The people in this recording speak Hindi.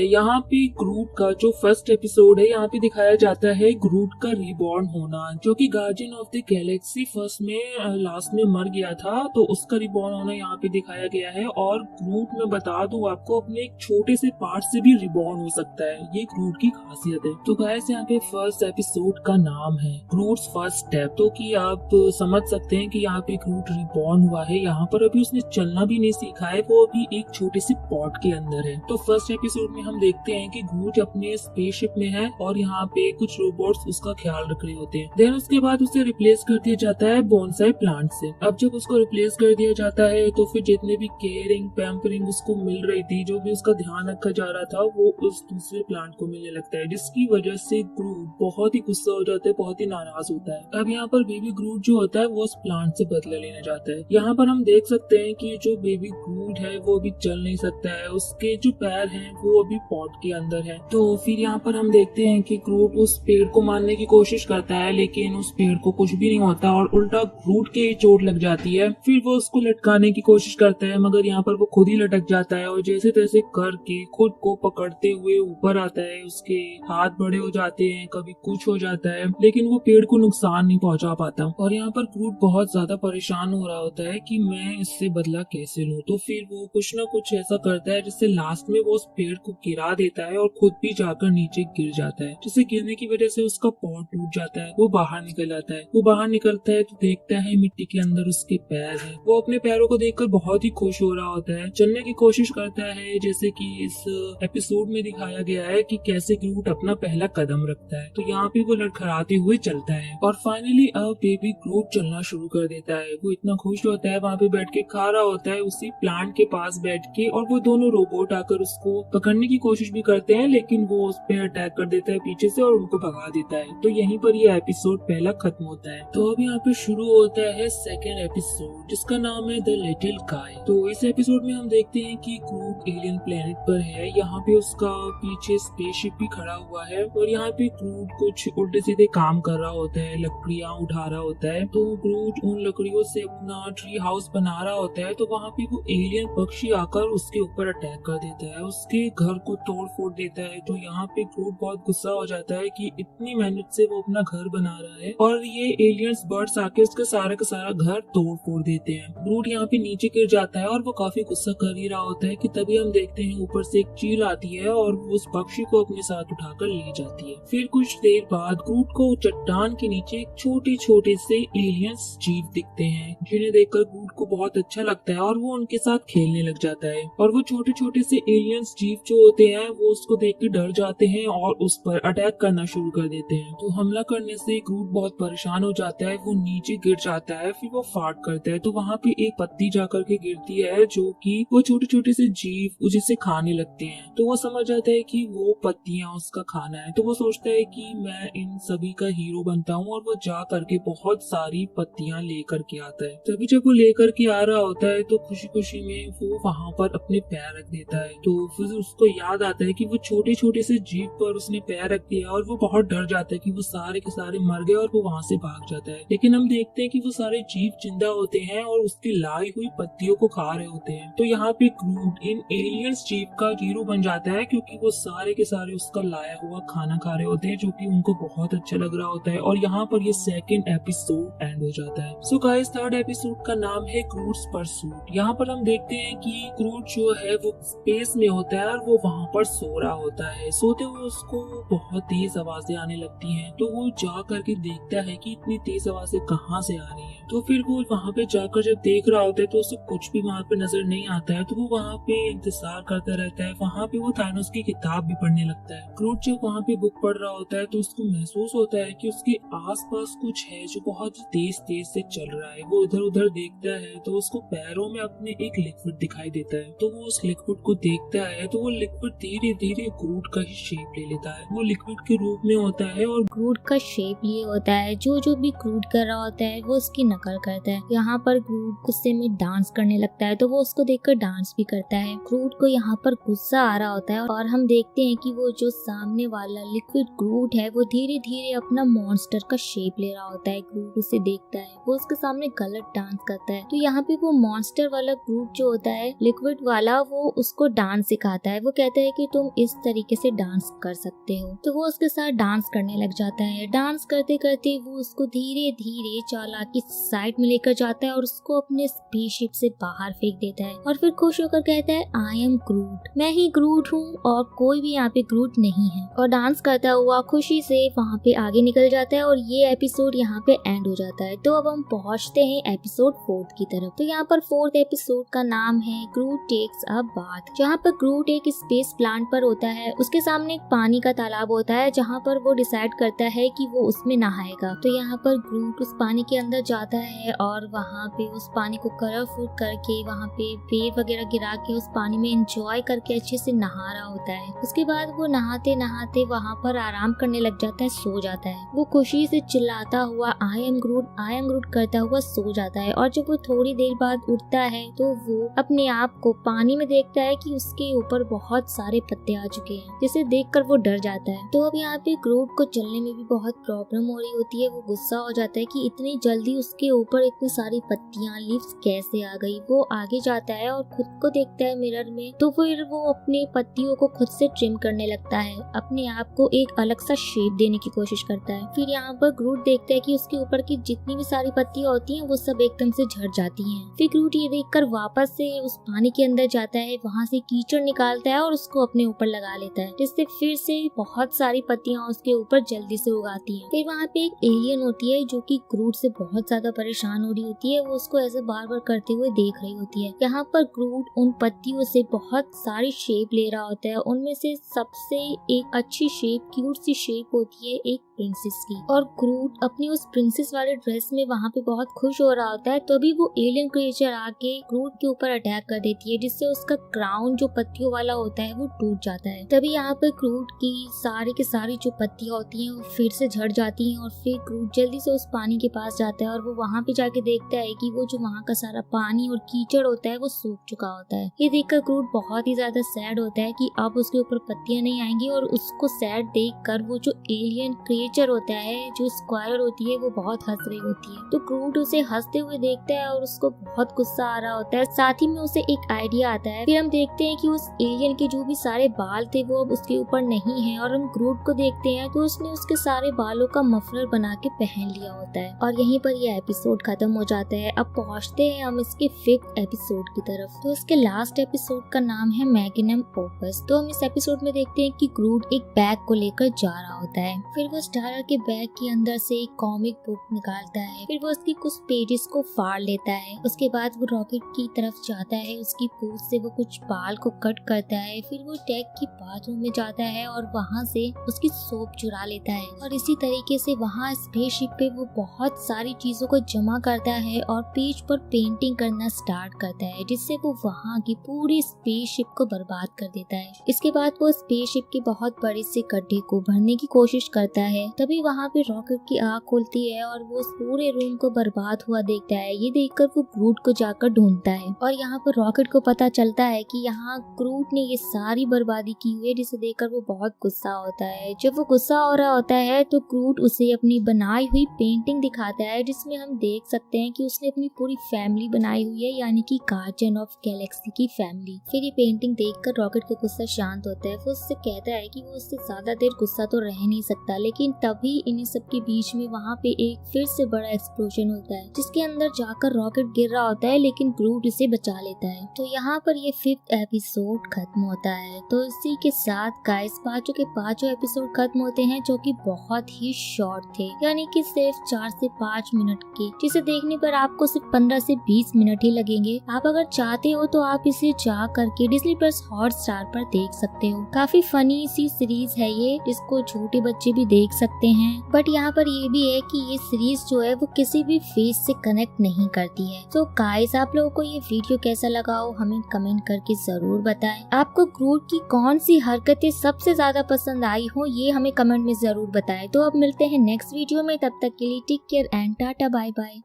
यहाँ पे ग्रूट का जो फर्स्ट एपिसोड है यहाँ पे दिखाया जाता है ग्रूट का रिबॉर्न होना, जो कि guardian of the Galaxy first में लास्ट में मर गया था, तो उसका रिबॉर्न होना यहाँ पे दिखाया गया है। और ग्रूट में बता दूं आपको अपने एक छोटे से पार्ट से भी रिबॉर्न हो सकता है, ये ग्रूट की खासियत है। तो गाइस यहाँ पे फर्स्ट एपिसोड का नाम है ग्रूट्स फर्स्ट स्टेप, तो कि आप समझ सकते हैं कि यहाँ पे ग्रूट रिबॉर्न हुआ है। यहाँ पर अभी उसने चलना भी नहीं सीखा है, वो अभी एक छोटे से पॉट के अंदर है। तो फर्स्ट एपिसोड में हम देखते हैं कि ग्रूट अपने स्पेसशिप में है और यहाँ पे कुछ रोबोट्स उसका ख्याल रख रहे होते हैं। देन उसके बाद उसे रिप्लेस कर दिया जाता है बोनसाई प्लांट से। अब जब उसको रिप्लेस कर दिया जाता है तो फिर जितने भी केयरिंग पैम्परिंग उसको मिल रही थी, जो भी उसका ध्यान रखा जा रहा था, वो उस दूसरे प्लांट को मिलने लगता है, जिसकी वजह से ग्रूट बहुत ही गुस्सा हो जाता है, बहुत ही नाराज होता है। अब यहाँ पर बेबी ग्रूट जो होता है वो उस प्लांट से बदला लेने जाता है। यहाँ पर हम देख सकते हैं कि जो बेबी ग्रूट है वो अभी चल नहीं सकता है, उसके जो पैर हैं वो अभी पॉट के अंदर है। तो फिर यहाँ पर हम देखते हैं कि ग्रूट उस पेड़ को मारने की कोशिश करता है, लेकिन उस पेड़ को कुछ भी नहीं होता और उल्टा ग्रूट के ही चोट लग जाती है। फिर वो उसको लटकाने की कोशिश करता है, मगर यहाँ पर वो खुद ही लटक जाता है और जैसे तैसे करके खुद को पकड़ते हुए ऊपर आता है। उसके हाथ बड़े हो जाते हैं, कभी कुछ हो जाता है, लेकिन वो पेड़ को नुकसान नहीं पहुंचा पाता। और यहाँ पर ग्रूट बहुत ज्यादा परेशान हो रहा होता है कि मैं इससे बदला कैसे लूं। तो फिर वो कुछ ना कुछ ऐसा करता है जिससे लास्ट में वो उस पेड़ को गिरा देता है और खुद भी जाकर नीचे गिर जाता है, जिससे गिरने की वजह से उसका पॉट टूट जाता है। वो बाहर निकल आता है। वो बाहर निकलता है तो देखता है मिट्टी के अंदर उसके पैर है। वो अपने पैरों को देखकर बहुत ही खुश हो रहा होता है, चलने की कोशिश करता है, जैसे कि इस एपिसोड में दिखाया गया है कि कैसे ग्रूट अपना पहला कदम रखता है। तो यहाँ पे वो लड़खड़ाते हुए चलता है और फाइनली अब बेबी ग्रूट चलना शुरू कर देता है। वो इतना खुश होता है, वहाँ पे बैठ के खा रहा होता है उसी प्लांट के पास बैठ के, और वो दोनों रोबोट आकर उसको पकड़ने की कोशिश भी करते हैं, लेकिन वो उस पे अटैक कर देता है पीछे से और उनको भगा देता है। तो यहीं पर ये एपिसोड पहला खत्म होता है। तो अब यहाँ पे शुरू होता है सेकेंड एपिसोड, जिसका नाम है द लिटिल गाय। तो इस एपिसोड में हम देखते हैं कि ग्रूट एलियन प्लेनेट पर है। यहाँ पे उसका पीछे स्पेसशिप भी खड़ा हुआ है और यहाँ पे ग्रूट कुछ उल्टे सीधे काम कर रहा होता है, लकड़ियाँ उठा रहा होता है। तो ग्रूट उन लकड़ियों से अपना ट्री हाउस बना रहा होता है, तो वहाँ पे वो एलियन पक्षी आकर उसके ऊपर अटैक कर देता है, उसके घर को तोड़ फोड़ देता है। तो यहाँ पे ग्रूट बहुत गुस्सा हो जाता है कि इतनी मेहनत से वो अपना घर बना रहा है और ये एलियंस बर्ड्स आके उसका सारा का सारा घर तोड़ फोड़ देते हैं। ग्रूट यहाँ पे नीचे गिर जाता है और वो काफी गुस्सा कर ही रहा होता है कि तभी हम देखते हैं ऊपर से एक चील आती है और वो उस पक्षी को अपने साथ उठाकर ले जाती है। फिर कुछ देर बाद ग्रूट को चट्टान के नीचे छोटे छोटे से एलियंस जीव दिखते हैं, जिन्हें देखकर ग्रूट को बहुत अच्छा लगता है और वो उनके साथ खेलने लग जाता है। और वो छोटे छोटे से एलियंस जीव जो होते हैं वो उसको देख के डर जाते हैं और उस पर अटैक करना शुरू कर देते हैं। तो हमला करने से ग्रूट बहुत परेशान हो जाता है, वो नीचे गिर जाता है, फिर वो फाट करता है। तो वहाँ पे एक पत्ती जाकर के गिरती है, जो कि वो छोटे छोटे से जीव उसे खाने लगते हैं। तो वो समझ जाता है कि वो पत्तियां उसका खाना है। तो वो सोचता है कि मैं इन सभी का हीरो बनता हूँ, और वो जा करके बहुत सारी पत्तियां लेकर के आता है। तभी जब वो लेकर के आ रहा होता है तो खुशी खुशी में वो वहाँ पर अपने पैर रख देता है। तो फिर उसको याद आता है कि वो छोटे छोटे से जीव पर उसने पैर रख दिया और वो बहुत डर जाता है कि वो सारे के सारे मर गए और वो वहाँ से भाग जाता है। लेकिन हम देखते हैं कि वो सारे जीव जिंदा होते हैं और उसकी लाई हुई पत्तियों को खा रहे होते हैं। तो यहाँ पे ग्रूट इन एलियंस जीव का हीरो बन जाता है, क्योंकि वो सारे के सारे उसका लाया हुआ खाना खा रहे होते हैं, जो कि उनको बहुत अच्छा लग रहा होता है। और यहाँ पर ये सेकंड एपिसोड एंड हो जाता है। सो गाइस, थर्ड एपिसोड का नाम है ग्रूट्स परसूट। यहाँ पर हम देखते हैं कि ग्रूट जो है वो स्पेस में होता है और वो वहाँ पर सो रहा होता है। सोते हुए उसको बहुत तेज आवाजें आने लगती हैं, तो वो जा करके देखता है कि इतनी तेज आवाजें कहाँ से आ रही हैं। तो फिर वो वहाँ पे जाकर जब देख रहा होता है तो उसे कुछ भी वहाँ पे नजर नहीं आता है। तो वो वहाँ पे इंतजार करता रहता है। वहाँ पे वो थानोस की किताब भी पढ़ने लगता है। ग्रूट जब वहाँ पे बुक पढ़ रहा होता है तो उसको महसूस होता है कि उसके आसपास कुछ है जो बहुत तेज तेज से चल रहा है। वो इधर उधर देखता है तो उसको पैरों में अपने एक लिक्विड दिखाई देता है। तो वो उस लिक्विड को देखता है तो वो लिक्विड धीरे धीरे ग्रूट का ही शेप ले लेता है। वो लिक्विड के रूप में होता है और ग्रूट का शेप ये होता है, जो भी ग्रूट कर रहा होता है वो उसकी नकल करता है। यहाँ पर ग्रूट गुस्से में डांस करने लगता है तो वो उसको देखकर डांस भी करता है। ग्रूट को यहाँ पर गुस्सा आ रहा होता है और हम देखते हैं कि वो जो सामने वाला लिक्विड ग्रूट है वो धीरे धीरे अपना मॉन्स्टर का शेप ले रहा होता है। ग्रूट उसे देखता है, वो उसके सामने गलत डांस करता है। तो यहाँ पे वो मॉन्स्टर वाला ग्रूट जो होता है लिक्विड वाला, वो उसको डांस सिखाता है। वो कहता कहता है कि तुम इस तरीके से डांस कर सकते हो। तो वो उसके साथ डांस करने लग जाता है। डांस करते करते वो उसको धीरे धीरे चालाकी साइड में लेकर जाता है और उसको अपने स्पेसशिप से बाहर फेंक देता है और फिर खुश होकर कहता है आई एम ग्रूट, मैं ही ग्रूट हूँ और कोई भी यहाँ पे ग्रूट नहीं है। और डांस करता हुआ खुशी से वहाँ पे आगे निकल जाता है और ये एपिसोड यहाँ पे एंड हो जाता है। तो अब हम पहुँचते हैं एपिसोड 4 की तरफ। तो यहाँ पर 4th एपिसोड का नाम है ग्रूट टेक्स अ बाथ, जहाँ पर ग्रूट एक स्पेस प्लांट पर होता है। उसके सामने एक पानी का तालाब होता है जहाँ पर वो डिसाइड करता है कि वो उसमें नहाएगा। तो यहाँ पर ग्रूट उस पानी के अंदर जाता है और वहाँ पे उस पानी को कलरफुल करके वहाँ पे वेव वगैरह गिरा के उस पानी में एंजॉय करके अच्छे से नहा रहा होता है। उसके बाद वो नहाते नहाते वहाँ पर आराम करने लग जाता है, सो जाता है। वो खुशी से चिल्लाता हुआ आई एम ग्रूट करता हुआ सो जाता है। और जब वो थोड़ी देर बाद उठता है तो वो अपने आप को पानी में देखता है कि उसके ऊपर बहुत सारे पत्ते आ चुके हैं, जिसे देखकर वो डर जाता है। तो अब यहाँ पे ग्रूट को चलने में भी बहुत प्रॉब्लम हो रही होती है। वो गुस्सा हो जाता है कि इतनी जल्दी उसके ऊपर इतनी सारी पत्तियां लीव्स कैसे आ गई। वो आगे जाता है और खुद को देखता है मिरर में। तो फिर वो अपने पत्तियों को खुद से ट्रिम करने लगता है, अपने आप को एक अलग सा शेप देने की कोशिश करता है। फिर यहाँ पर ग्रूट देखता है कि उसके ऊपर की जितनी भी सारी पत्तियां होती हैं वो सब एकदम से झड़ जाती हैं। फिर ग्रूट ये देखकर वापस से उस पानी के अंदर जाता है, वहाँ से कीचड़ निकालता है और उसको अपने ऊपर लगा लेता है, जिससे फिर से बहुत सारी पत्तियां उसके ऊपर जल्दी से उगाती हैं। फिर वहाँ पे एक एलियन होती है जो कि ग्रूट से बहुत ज्यादा परेशान हो रही होती है। वो उसको ऐसे बार बार करते हुए देख रही होती है। यहाँ पर ग्रूट उन पत्तियों से बहुत सारी शेप ले रहा होता है। उनमें से सबसे एक अच्छी शेप, क्यूट सी शेप होती है एक प्रिंसेस की। और ग्रूट अपनी उस प्रिंसेस वाले ड्रेस में वहाँ पे बहुत खुश हो रहा होता है। तभी वो एलियन क्रिएचर आके ग्रूट के ऊपर अटैक कर देती है, जिससे उसका क्राउन जो पत्तियों वाला होता है वो टूट जाता है। तभी यहाँ पे ग्रूट की सारी जो पत्तियां होती हैं वो फिर से झड़ जाती हैं और फिर ग्रूट जल्दी से उस पानी के पास जाता है और वो वहाँ पे जाके देखता है कि वो जो वहाँ का सारा पानी और कीचड़ होता है वो सूख चुका होता है। ये देखकर ग्रूट बहुत ही ज्यादा सैड होता है कि अब उसके ऊपर पत्तियां नहीं आएंगी। और उसको सैड देखकर वो जो एलियन क्रिएचर होता है, जो स्क्वायर होती है, वो बहुत हंस रही होती है। तो ग्रूट उसे हंसते हुए देखता है और उसको बहुत गुस्सा आ रहा होता है। साथ ही में उसे एक आइडिया आता है। फिर हम देखते हैं कि उस एलियन के जो भी सारे बाल थे वो अब उसके ऊपर नहीं है और हम ग्रूट को देखते हैं तो उसने उसके सारे बालों का मफलर बना के पहन लिया होता है। और यहीं पर यह एपिसोड खत्म हो जाता है। अब पहुंचते हैं हम इसके 5th एपिसोड की तरफ। तो इसके लास्ट एपिसोड का नाम है मैग्नम ओपस। तो हम इस एपिसोड में देखते हैं कि ग्रूट एक बैग को लेकर जा रहा होता है। फिर वो स्टारर के बैग के अंदर से एक कॉमिक बुक निकालता है। फिर वो उसकी कुछ पेजेस को फाड़ लेता है। उसके बाद वो रॉकेट की तरफ जाता है, उसकी पूंछ से वो कुछ बाल को कट करता है। फिर वो टैग की बाथरूम में जाता है और वहाँ से उसकी सोप चुरा लेता है। और इसी तरीके से वहाँ स्पेसशिप पे वो बहुत सारी चीजों को जमा करता है और पेज पर पेंटिंग करना स्टार्ट करता है, जिससे वो वहाँ की पूरी स्पेसशिप को बर्बाद कर देता है। इसके बाद वो स्पेसशिप के बहुत बड़े से गड्ढे को भरने की कोशिश करता है। तभी वहाँ पे रॉकेट की आँख खुलती है और वो उस पूरे रूम को बर्बाद हुआ देखता है। ये देखकर वो ग्रूट को जाकर ढूंढता है और यहाँ पर रॉकेट को पता चलता है कि यहाँ ग्रूट ने ये सारी बर्बादी की हुई है, जिसे देखकर वो बहुत गुस्सा होता है। जब वो गुस्सा हो रहा होता है तो ग्रूट उसे अपनी बनाई हुई पेंटिंग दिखाता है, जिसमें हम देख सकते हैं कि उसने अपनी पूरी फैमिली बनाई हुई है, यानी कि गार्जियन ऑफ गैलेक्सी की फैमिली। फिर ये पेंटिंग देखकर रॉकेट का गुस्सा शांत होता है। वो उससे कहता है कि वो उससे ज्यादा देर गुस्सा तो रह नहीं सकता। लेकिन तभी इन सब के बीच में वहाँ पे एक फिर से बड़ा एक्सप्लोजन होता है, जिसके अंदर जाकर रॉकेट गिर रहा होता है, लेकिन ग्रूट इसे बचा लेता है। तो यहाँ पर ये 5th एपिसोड खत्म होता है। तो इसी के साथ गाइस पांचों के पांचों एपिसोड खत्म होते हैं, जो कि बहुत ही शॉर्ट थे, यानी कि सिर्फ 4 से 5 मिनट के, जिसे देखने पर आपको सिर्फ 15 से 20 मिनट ही लगेंगे। आप अगर चाहते हो तो आप इसे जा करके Disney+ हॉटस्टार पर देख सकते हो। काफी फनी सी सीरीज है ये, जिसको छोटे बच्चे भी देख सकते हैं। बट यहाँ पर ये भी है कि ये सीरीज जो है वो किसी भी फेस से कनेक्ट नहीं करती है। तो गाइस आप लोगों को ये वीडियो कैसा लगा हो हमें कमेंट करके जरूर बताएं। आपको ग्रूट की कौन सी हरकतें सबसे ज्यादा पसंद आई हो ये हमें कमेंट में जरूर बताएं। तो अब मिलते हैं नेक्स्ट वीडियो में, तब तक के लिए take care and tata bye bye.